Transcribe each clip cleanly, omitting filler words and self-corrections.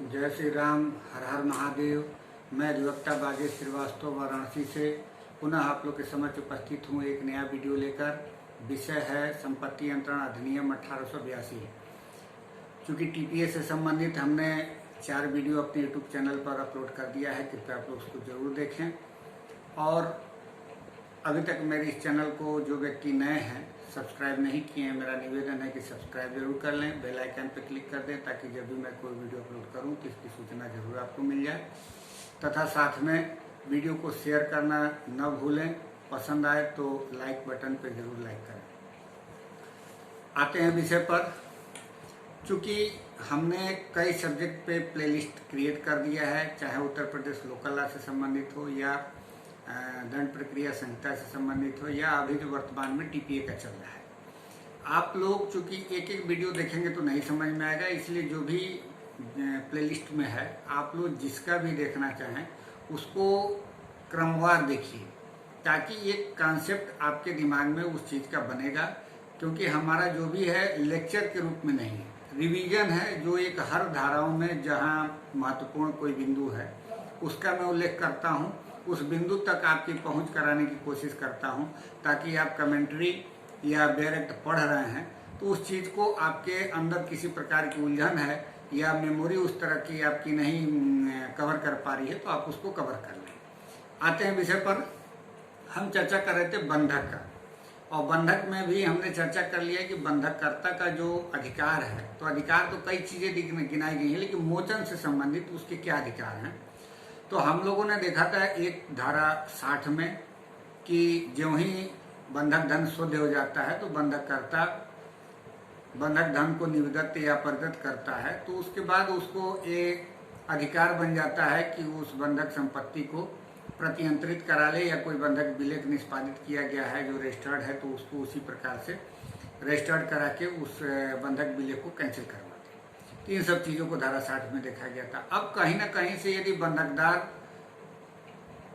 जय श्री राम, हर हर महादेव। मैं अधिवक्ता बाजेश श्रीवास्तव वाराणसी से पुनः आप लोग के समक्ष उपस्थित हूँ एक नया वीडियो लेकर। विषय है संपत्ति अंतरण अधिनियम 1882। चूँकि टीपीएस से संबंधित हमने 4 वीडियो अपने यूट्यूब चैनल पर अपलोड कर दिया है, कृपया आप लोग उसको जरूर देखें। और अभी तक मेरे इस चैनल को जो व्यक्ति नए हैं, सब्सक्राइब नहीं किए हैं, मेरा निवेदन है कि सब्सक्राइब जरूर कर लें, बेल आइकन पर क्लिक कर दें ताकि जब भी मैं कोई वीडियो अपलोड करूं तो इसकी सूचना जरूर आपको मिल जाए। तथा साथ में वीडियो को शेयर करना न भूलें। पसंद आए तो लाइक बटन पर जरूर लाइक करें। आते हैं विषय पर। चूँकि हमने कई सब्जेक्ट पे प्लेलिस्ट क्रिएट कर दिया है, चाहे उत्तर प्रदेश लोकल लॉ से संबंधित हो या दंड प्रक्रिया संहिता से संबंधित हो या अभी जो वर्तमान में टीपीए का चल रहा है। आप लोग चूंकि एक एक वीडियो देखेंगे तो नहीं समझ में आएगा, इसलिए जो भी प्लेलिस्ट में है आप लोग जिसका भी देखना चाहें उसको क्रमवार देखिए, ताकि एक कॉन्सेप्ट आपके दिमाग में उस चीज़ का बनेगा। क्योंकि हमारा जो भी है लेक्चर के रूप में नहीं है, रिवीजन है, जो एक हर धाराओं में जहाँ महत्वपूर्ण कोई बिंदु है उसका मैं उल्लेख करता हूँ, उस बिंदु तक आपकी पहुंच कराने की कोशिश करता हूं, ताकि आप कमेंट्री या डायरेक्ट पढ़ रहे हैं तो उस चीज़ को आपके अंदर किसी प्रकार की उलझन है या मेमोरी उस तरह की आपकी नहीं कवर कर पा रही है तो आप उसको कवर कर लें। आते हैं विषय पर। हम चर्चा कर रहे थे बंधक का, और बंधक में भी हमने चर्चा कर लिया कि बंधककर्ता का जो अधिकार है, तो अधिकार तो कई चीज़ें गिनाई गई हैं, लेकिन मोचन से संबंधित उसके क्या अधिकार हैं। तो हम लोगों ने देखा था एक धारा 60 में कि ज्यों ही बंधक धन शुद्ध हो जाता है तो बंधककर्ता बंधक धन को निविदत या परिदत्त करता है, तो उसके बाद उसको एक अधिकार बन जाता है कि उस बंधक संपत्ति को प्रतियंत्रित करा ले, या कोई बंधक विलेख निष्पादित किया गया है जो रजिस्टर्ड है तो उसको उसी प्रकार से रजिस्टर्ड करा के उस बंधक विलेख को कैंसिल करवा। इन सब चीजों को धारा 60 में देखा गया था। अब कहीं ना कहीं से यदि बंधकदार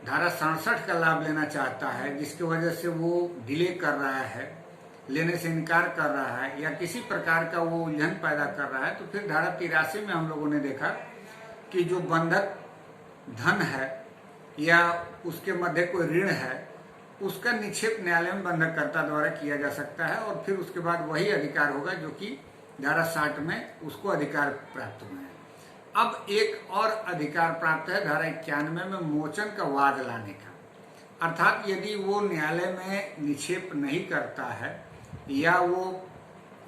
धारा 67 का लाभ लेना चाहता है, जिसकी वजह से वो डिले कर रहा है, लेने से इनकार कर रहा है या किसी प्रकार का वो उलझन पैदा कर रहा है, तो फिर धारा 83 में हम लोगों ने देखा कि जो बंधक धन है या उसके मध्य कोई ऋण है उसका निक्षेप न्यायालय में बंधककर्ता द्वारा किया जा सकता है, और फिर उसके बाद वही अधिकार होगा जो कि धारा 60 में उसको अधिकार प्राप्त हुए हैं। अब एक और अधिकार प्राप्त है धारा 91 में मोचन का वाद लाने का। अर्थात यदि वो न्यायालय में निक्षेप नहीं करता है या वो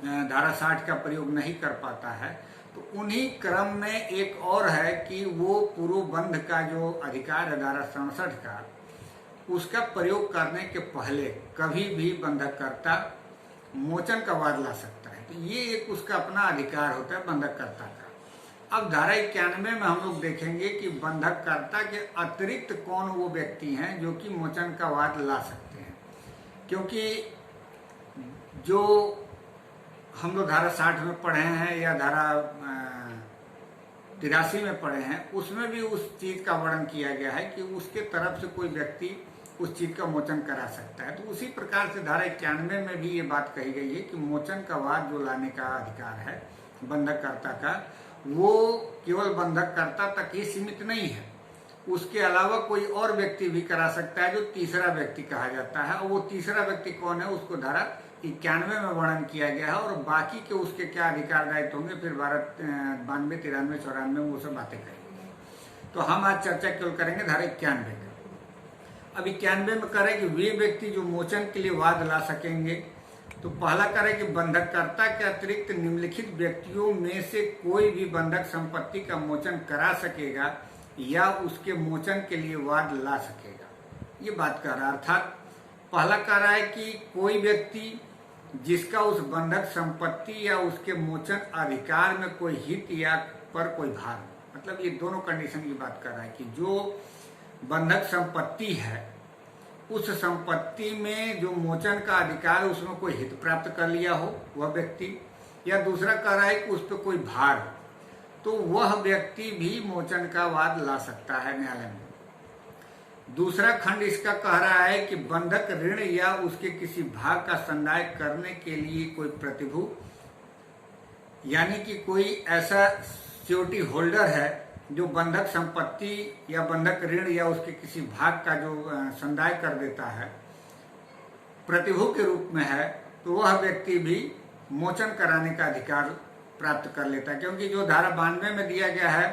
धारा 60 का प्रयोग नहीं कर पाता है, तो उन्हीं क्रम में एक और है कि वो पूर्व बंध का जो अधिकार है धारा 67 का, उसका प्रयोग करने के पहले कभी भी बंधककर्ता मोचन का वाद ला सकता है। तो ये एक उसका अपना अधिकार होता है बंधककर्ता का। अब धारा 91 में हम लोग देखेंगे कि बंधककर्ता के अतिरिक्त कौन वो व्यक्ति हैं जो कि मोचन का वाद ला सकते हैं। क्योंकि जो हम लोग धारा 60 में पढ़े हैं या धारा 83 में पढ़े हैं, उसमें भी उस चीज का वर्णन किया गया है कि उसके तरफ से कोई व्यक्ति उस चीज का मोचन करा सकता है। तो उसी प्रकार से धारा 91 में भी ये बात कही गई है कि मोचन का वाद जो लाने का अधिकार है बंधककर्ता का, वो केवल बंधककर्ता तक ही सीमित नहीं है, उसके अलावा कोई और व्यक्ति भी करा सकता है जो तीसरा व्यक्ति कहा जाता है। और वो तीसरा व्यक्ति कौन है उसको धारा 91 में वर्णन किया गया है, और बाकी के उसके क्या अधिकार दायित्व होंगे फिर 92, 93, 94 में वो सब बातें करेंगे। तो हम आज चर्चा केवल करेंगे धारा 91 का। अब 91 में करें कि वे व्यक्ति जो मोचन के लिए वाद ला सकेंगे, तो पहला करें कि बंधककर्ता के अतिरिक्त निम्नलिखित व्यक्तियों में से कोई भी बंधक संपत्ति का मोचन करा सकेगा या उसके मोचन के लिए वाद ला सकेगा, ये बात कर रहा है। अर्थात पहला कह रहा है कि कोई व्यक्ति जिसका उस बंधक संपत्ति या उसके मोचन अधिकार में कोई हित या पर कोई भार, मतलब ये दोनों कंडीशन की बात कर रहा है कि जो बंधक संपत्ति है उस संपत्ति में जो मोचन का अधिकार है उसमें कोई हित प्राप्त कर लिया हो वह व्यक्ति, या दूसरा कह रहा है कि उस पर कोई भार हो, तो वह व्यक्ति भी मोचन का वाद ला सकता है न्यायालय में। दूसरा खंड इसका कह रहा है कि बंधक ऋण या उसके किसी भाग का संदाय करने के लिए कोई प्रतिभू, यानी कि कोई ऐसा सिक्योरिटी होल्डर है, जो बंधक संपत्ति या बंधक ऋण या उसके किसी भाग का जो संदाय कर देता है, प्रतिभू के रूप में है, तो वह व्यक्ति भी मोचन कराने का अधिकार प्राप्त कर लेता है। क्योंकि जो धारा 92 में दिया गया है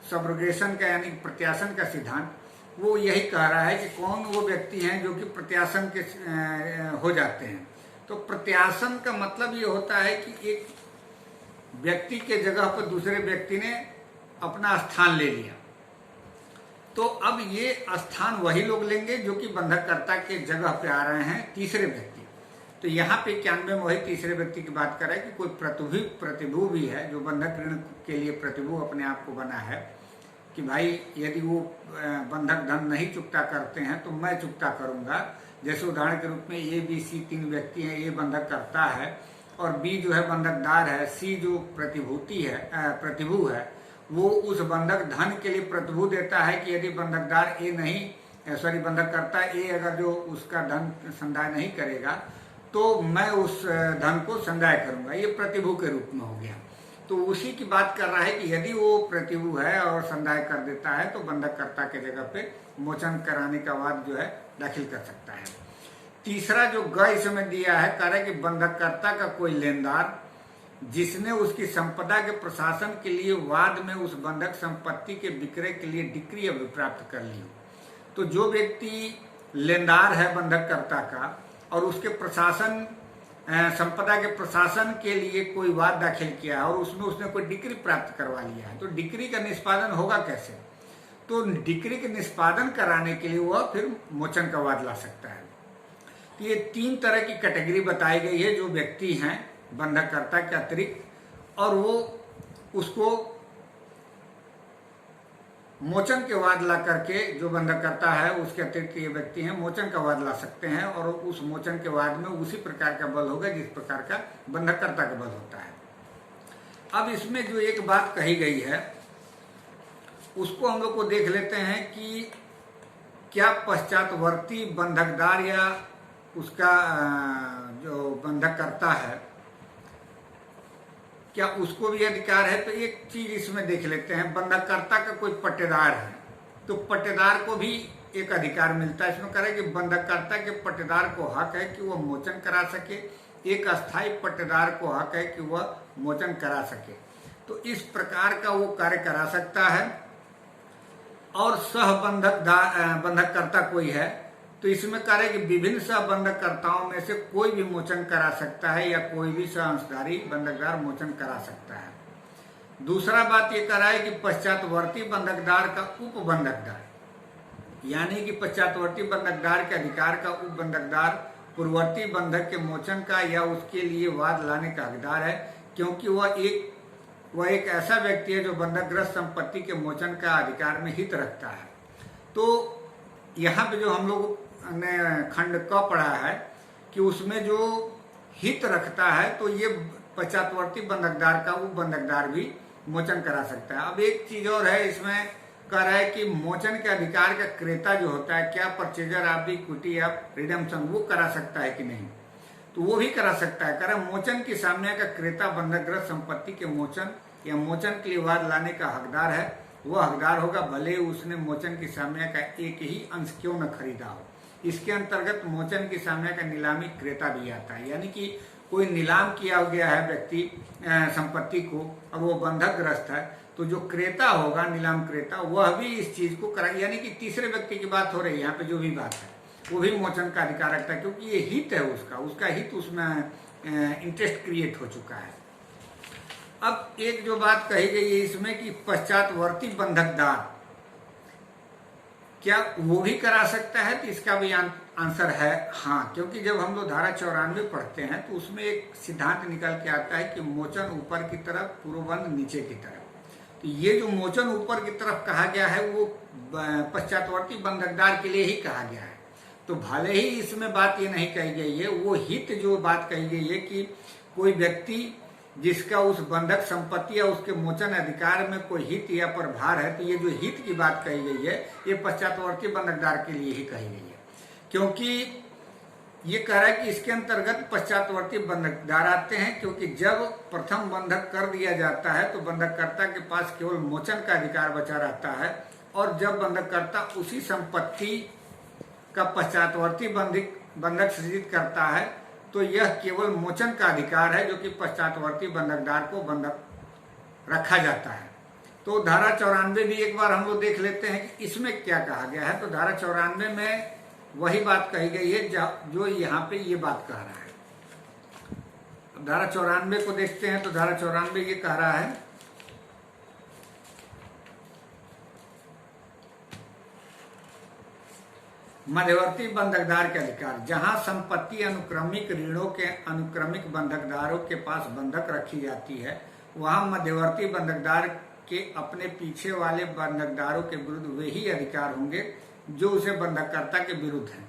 सब्रोगेशन का यानी प्रत्यासन का सिद्धांत, वो यही कह रहा है कि कौन वो व्यक्ति हैं जो कि प्रत्यासन के हो जाते हैं। तो प्रत्यासन का मतलब ये होता है कि एक व्यक्ति के जगह पर दूसरे व्यक्ति ने अपना स्थान ले लिया, तो अब ये स्थान वही लोग लेंगे जो कि बंधककर्ता के जगह पे आ रहे हैं, तीसरे व्यक्ति। तो यहाँ पे 91 में वही तीसरे व्यक्ति की बात कर रहा है कि कोई प्रतिभू भी है जो बंधक ऋण के लिए प्रतिभू अपने आप को बना है कि भाई यदि वो बंधक धन नहीं चुकता करते हैं तो मैं चुकता करूंगा। जैसे उदाहरण के रूप में ए बी सी 3 व्यक्ति हैं, ए बंधक करता है और बी जो है बंधकदार है, सी जो प्रतिभू है वो उस बंधक धन के लिए प्रतिभू देता है कि यदि बंधकदार ए नहीं बंधककर्ता ए अगर जो उसका धन संदाय नहीं करेगा तो मैं उस धन को संदाय करूंगा। ये प्रतिभू के रूप में हो गया। तो उसी की बात कर रहा है कि यदि वो प्रतिभू है और संदाय कर देता है तो बंधककर्ता के जगह पे मोचन कराने का वाद जो है दाखिल कर सकता है। तीसरा जो ग इसमें दिया है, कह रहा है कि बंधककर्ता का कोई लेनदार जिसने उसकी संपदा के प्रशासन के लिए वाद में उस बंधक संपत्ति के विक्रय के लिए डिक्री अभिप्राप्त कर ली हो। तो जो व्यक्ति लेनदार है बंधककर्ता का और उसके प्रशासन संपदा के प्रशासन के लिए कोई वाद दाखिल किया है और उसमें उसने कोई डिक्री प्राप्त करवा लिया है, तो डिक्री का निष्पादन होगा कैसे? तो डिक्री के निष्पादन कराने के लिए वह फिर मोचन का वाद ला सकता है। तो ये 3 तरह की कैटेगरी बताई गई है जो व्यक्ति हैं बंधककर्ता के अतिरिक्त, और वो उसको मोचन के वाद ला करके जो बंधककर्ता है उसके अतिरिक्त ये व्यक्ति हैं मोचन का वाद ला सकते हैं और उस मोचन के वाद में उसी प्रकार का बल होगा जिस प्रकार का बंधककर्ता का बल होता है। अब इसमें जो एक बात कही गई है उसको हम लोग को देख लेते हैं कि क्या पश्चातवर्ती बंधकदार या उसका जो बंधककर्ता है क्या उसको भी अधिकार है? तो एक चीज इसमें देख लेते हैं, बंधककर्ता का कोई पट्टेदार है तो पट्टेदार को भी एक अधिकार मिलता है। इसमें कह रहा है कि बंधककर्ता के पट्टेदार को हक है कि वह मोचन करा सके, एक अस्थायी पट्टेदार को हक है कि वह मोचन करा सके। तो इस प्रकार का वो कार्य करा सकता है। और सह बंधककर्ता कोई है तो इसमें कह रहे कि विभिन्न सह बंधककर्ताओं में से कोई भी मोचन करा सकता है या कोई भी सह अंशधारी बंधकदार मोचन करा सकता है। दूसरा बात ये कह रहा है कि पश्चातवर्ती बंधकदार का उपबंधकदार, यानी कि पश्चातवर्ती बंधकदार के अधिकार का उपबंधकदार पूर्ववर्ती बंधक के मोचन का या उसके लिए वाद लाने का हकदार है, क्योंकि वह एक ऐसा व्यक्ति है जो बंधकग्रस्त संपत्ति के मोचन का अधिकार में हित रखता है। तो यहाँ पे जो हम लोग ने खंड क पढ़ा है कि उसमें जो हित रखता है तो ये पश्चातवर्ती बंधकदार का वो बंधकदार भी मोचन करा सकता है। अब एक चीज और है, इसमें कह रहा है कि मोचन के अधिकार का क्रेता जो होता है क्या परचेजर ऑफ द इक्विटी या रिडेम्पशन वो करा सकता है कि नहीं? तो वो भी करा सकता है। कह रहा मोचन की सामने का क्रेता बंधकग्रस्त संपत्ति के मोचन या मोचन के लिए वाद लाने का हकदार है, वह हकदार होगा भले उसने मोचन की सामने का एक ही अंश क्यों न खरीदा हो। इसके अंतर्गत मोचन की सामने का नीलामी क्रेता भी आता है, यानी कि कोई नीलाम किया गया है व्यक्ति संपत्ति को और वो बंधकग्रस्त है तो जो क्रेता होगा नीलाम क्रेता वह भी इस चीज को करा, यानी कि तीसरे व्यक्ति की बात हो रही है यहाँ पे, जो भी बात है वो भी मोचन का अधिकार रखता है क्योंकि ये हित है उसका हित उसमें इंटरेस्ट क्रिएट हो चुका है। अब एक जो बात कही गई है इसमें कि पश्चातवर्ती बंधकदार क्या वो भी करा सकता है? तो इसका भी आंसर है हाँ, क्योंकि जब हम लोग धारा 94 पढ़ते हैं तो उसमें एक सिद्धांत निकल के आता है कि मोचन ऊपर की तरफ पूर्वबंध नीचे की तरफ। तो ये जो मोचन ऊपर की तरफ कहा गया है वो पश्चातवर्ती बंधकदार के लिए ही कहा गया है। तो भले ही इसमें बात ये नहीं कही गई है, वो हित जो बात कही गई है कि कोई व्यक्ति जिसका उस बंधक संपत्ति या उसके मोचन अधिकार में कोई हित या प्रभार है, तो ये जो हित की बात कही गई है ये पश्चातवर्ती बंधकदार के लिए ही कही गई है। क्योंकि ये कह रहा है कि इसके अंतर्गत पश्चातवर्ती बंधकदार आते हैं, क्योंकि जब प्रथम बंधक कर दिया जाता है तो बंधककर्ता के पास केवल मोचन का अधिकार बचा रहता है, और जब बंधककर्ता उसी संपत्ति का पश्चातवर्ती बंधक सृजित करता है तो यह केवल मोचन का अधिकार है, जो कि पश्चातवर्ती बंधकदार को बंधक रखा जाता है। तो धारा 94 भी एक बार हम लोग देख लेते हैं कि इसमें क्या कहा गया है। तो धारा 94 में वही बात कही गई है जो यहाँ पे ये बात कह रहा है। अब धारा 94 को देखते हैं। तो धारा 94 ये कह रहा है, मध्यवर्ती बंधकदार के अधिकार। जहां संपत्ति अनुक्रमिक ऋणों के अनुक्रमिक बंधकदारों के पास बंधक रखी जाती है, वहां मध्यवर्ती बंधकदार के अपने पीछे वाले बंधकदारों के विरुद्ध वे ही अधिकार होंगे जो उसे बंधककर्ता के विरुद्ध हैं।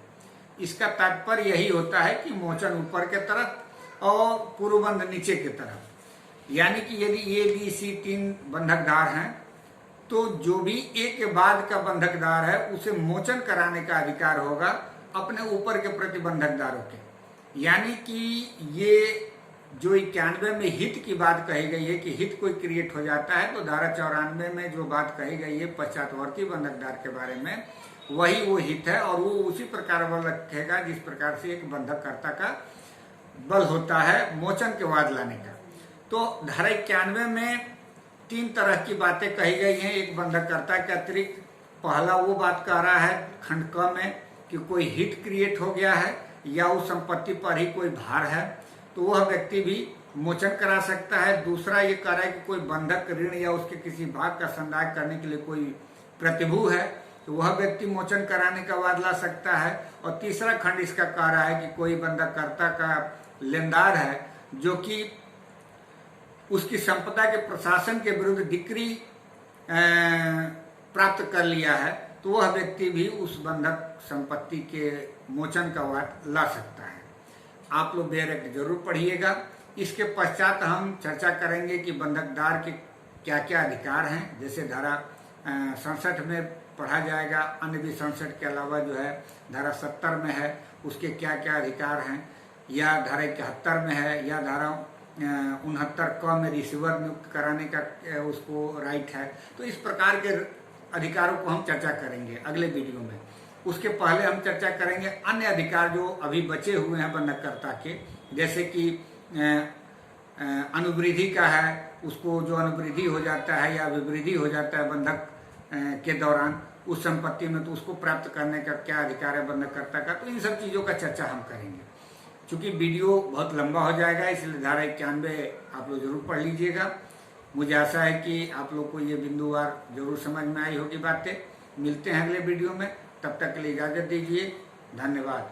इसका तात्पर्य यही होता है कि मोचन ऊपर के तरफ और पूर्वबंध नीचे की तरफ। यानी कि यदि A, B, C 3 बंधकदार हैं तो जो भी एक के बाद का बंधकदार है उसे मोचन कराने का अधिकार होगा अपने ऊपर के प्रतिबंधकदारों के। यानी कि ये जो 91 में हित की बात कही गई है कि हित कोई क्रिएट हो जाता है, तो धारा 94 में जो बात कही गई है पश्चातवर्ती बंधकदार के बारे में, वही वो हित है और वो उसी प्रकार बल रखेगा जिस प्रकार से एक बंधककर्ता का बल होता है मोचन के बाद लाने का। तो धारा 91 में 3 तरह की बातें कही गई हैं एक बंधककर्ता के अतिरिक्त। पहला वो बात कह रहा है खंड क में कि कोई हित क्रिएट हो गया है या उस संपत्ति पर ही कोई भार है तो वह व्यक्ति भी मोचन करा सकता है। दूसरा ये कह रहा है कि कोई बंधक ऋण या उसके किसी भाग का संदाय करने के लिए कोई प्रतिभू है तो वह व्यक्ति मोचन कराने का वाद ला सकता है। और तीसरा खंड इसका कह रहा है कि कोई बंधककर्ता का लेनदार है जो कि उसकी संपदा के प्रशासन के विरुद्ध डिक्री प्राप्त कर लिया है तो वह व्यक्ति भी उस बंधक संपत्ति के मोचन का वाद ला सकता है। आप लोग बेयर एक्ट जरूर पढ़िएगा। इसके पश्चात हम चर्चा करेंगे कि बंधकदार के क्या क्या अधिकार हैं। जैसे धारा 67 में पढ़ा जाएगा, अन्य भी 67 के अलावा जो है धारा 70 में है उसके क्या क्या अधिकार हैं, या धारा 71 में है, या धारा 69 क में रिसीवर नियुक्त कराने का उसको राइट है। तो इस प्रकार के अधिकारों को हम चर्चा करेंगे अगले वीडियो में। उसके पहले हम चर्चा करेंगे अन्य अधिकार जो अभी बचे हुए हैं बंधककर्ता के, जैसे कि अनुवृद्धि का है, उसको जो अनुवृद्धि हो जाता है या विवृद्धि हो जाता है बंधक के दौरान उस संपत्ति में, तो उसको प्राप्त करने का क्या अधिकार है बंधककर्ता का। तो इन सब चीज़ों का चर्चा हम करेंगे। चूंकि वीडियो बहुत लंबा हो जाएगा इसलिए धारा 91 आप लोग जरूर पढ़ लीजिएगा। मुझे आशा है कि आप लोग को ये बिंदुवार जरूर समझ में आई होगी बातें। मिलते हैं अगले वीडियो में, तब तक के लिए इजाज़त दीजिए। धन्यवाद।